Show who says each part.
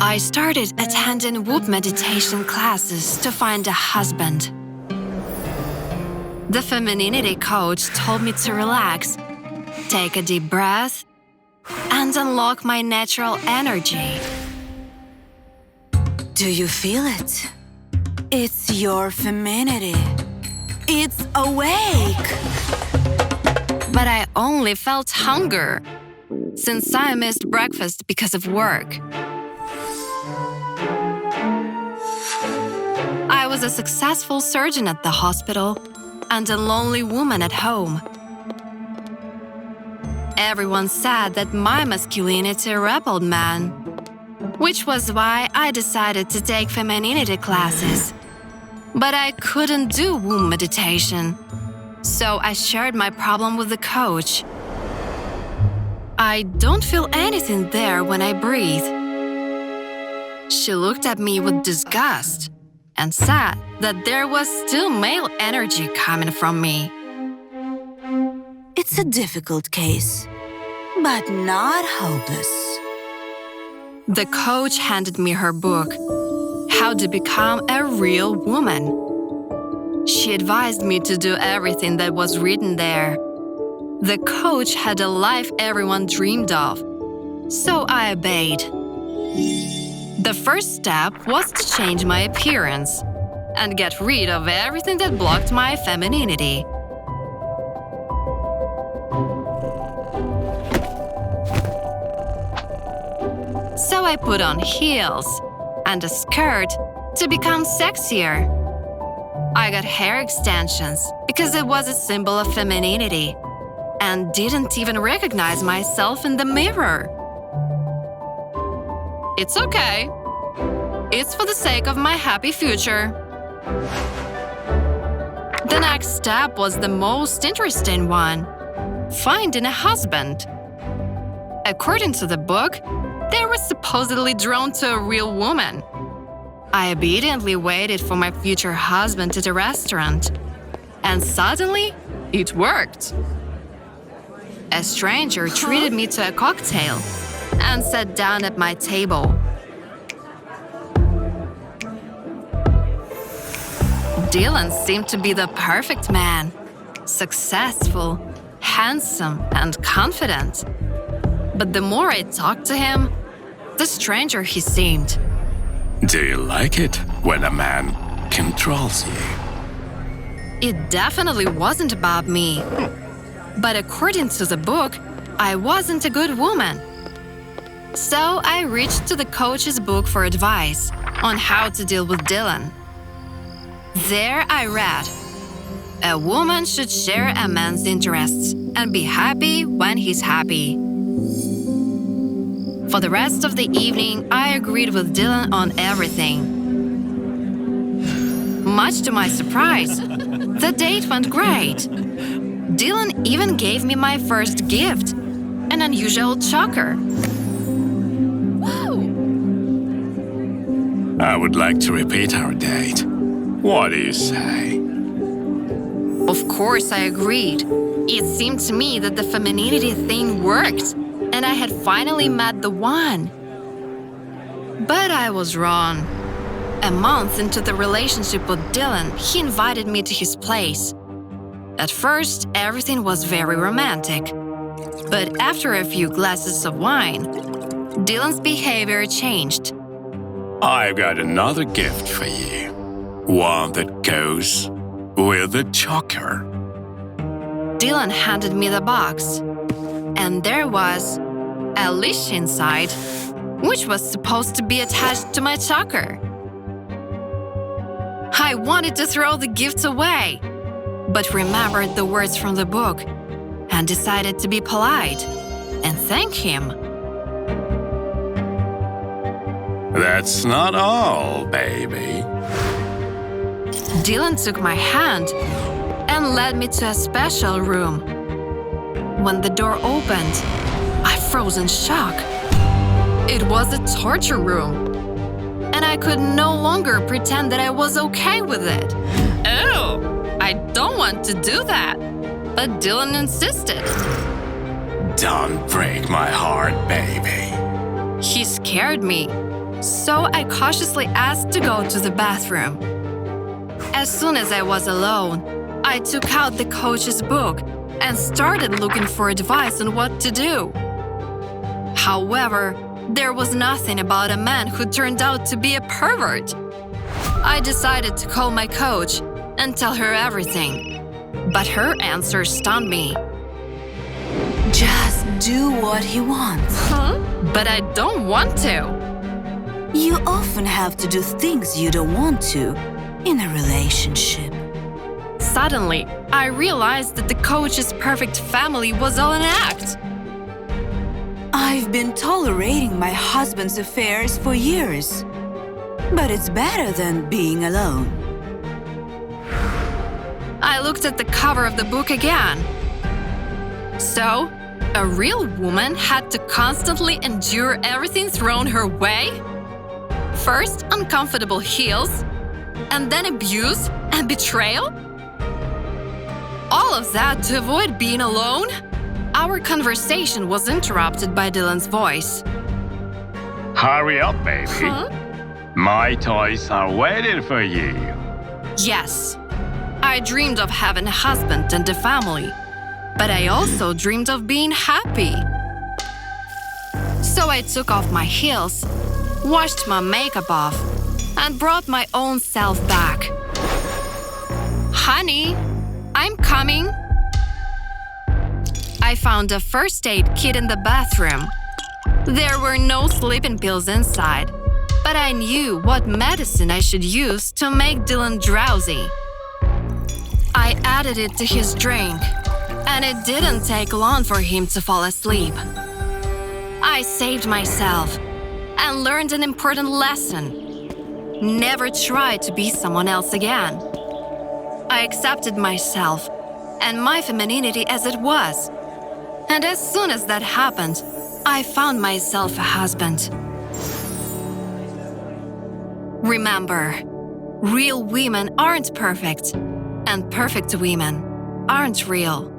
Speaker 1: I started attending whoop meditation classes to find a husband. The femininity coach told me to relax, take a deep breath, and unlock my natural energy.
Speaker 2: Do you feel it? It's your femininity. It's awake.
Speaker 1: But I only felt hunger, since I missed breakfast because of work. I was a successful surgeon at the hospital and a lonely woman at home. Everyone said that my masculinity repelled men, which was why I decided to take femininity classes. But I couldn't do womb meditation, so I shared my problem with the coach. I don't feel anything there when I breathe. She looked at me with disgust and said that there was still male energy coming from me.
Speaker 2: It's a difficult case, but not hopeless.
Speaker 1: The coach handed me her book, How to Become a Real Woman. She advised me to do everything that was written there. The coach had a life everyone dreamed of, so I obeyed. The first step was to change my appearance and get rid of everything that blocked my femininity. So I put on heels and a skirt to become sexier. I got hair extensions because it was a symbol of femininity and didn't even recognize myself in the mirror. It's okay. It's for the sake of my happy future. The next step was the most interesting one: finding a husband. According to the book, they were supposedly drawn to a real woman. I obediently waited for my future husband at a restaurant, and suddenly, it worked. A stranger treated me to a cocktail and sat down at my table. Dylan seemed to be the perfect man, successful, handsome, and confident. But the more I talked to him, the stranger he seemed.
Speaker 3: Do you like it when a man controls you?
Speaker 1: It definitely wasn't about me. But according to the book, I wasn't a good woman. So I reached to the coach's book for advice on how to deal with Dylan. There I read, a woman should share a man's interests and be happy when he's happy. For the rest of the evening, I agreed with Dylan on everything. Much to my surprise, the date went great. Dylan even gave me my first gift, an unusual choker. Whoa!
Speaker 3: I would like to repeat our date. What do you say?
Speaker 1: Of course, I agreed. It seemed to me that the femininity thing worked, and I had finally met the one. But I was wrong. A month into the relationship with Dylan, he invited me to his place. At first, everything was very romantic. But after a few glasses of wine, Dylan's behavior changed.
Speaker 3: I've got another gift for you. One that goes with the choker.
Speaker 1: Dylan handed me the box, and there was a leash inside, which was supposed to be attached to my choker. I wanted to throw the gift away, but remembered the words from the book and decided to be polite and thank him.
Speaker 3: That's not all, baby.
Speaker 1: Dylan took my hand and led me to a special room. When the door opened, I froze in shock. It was a torture room, and I could no longer pretend that I was okay with it. Oh, I don't want to do that, but Dylan insisted.
Speaker 3: Don't break my heart, baby.
Speaker 1: He scared me, So I cautiously asked to go to the bathroom. As soon as I was alone, I took out the coach's book and started looking for advice on what to do. However, there was nothing about a man who turned out to be a pervert. I decided to call my coach and tell her everything, but her answer stunned me.
Speaker 2: Just do what he wants.
Speaker 1: Huh? But I don't want to.
Speaker 2: You often have to do things you don't want to in a relationship.
Speaker 1: Suddenly, I realized that the coach's perfect family was all an act.
Speaker 2: I've been tolerating my husband's affairs for years, but it's better than being alone.
Speaker 1: I looked at the cover of the book again. So, a real woman had to constantly endure everything thrown her way? First, uncomfortable heels, and then abuse and betrayal? All of that to avoid being alone? Our conversation was interrupted by Dylan's voice.
Speaker 3: Hurry up, baby.
Speaker 1: Huh?
Speaker 3: My toys are waiting for you.
Speaker 1: Yes, I dreamed of having a husband and a family, but I also dreamed of being happy. So I took off my heels, washed my makeup off, and brought my own self back. Honey, I'm coming. I found a first aid kit in the bathroom. There were no sleeping pills inside, but I knew what medicine I should use to make Dylan drowsy. I added it to his drink, and it didn't take long for him to fall asleep. I saved myself and learned an important lesson. Never try to be someone else again. I accepted myself and my femininity as it was. And as soon as that happened, I found myself a husband. Remember, real women aren't perfect, and perfect women aren't real.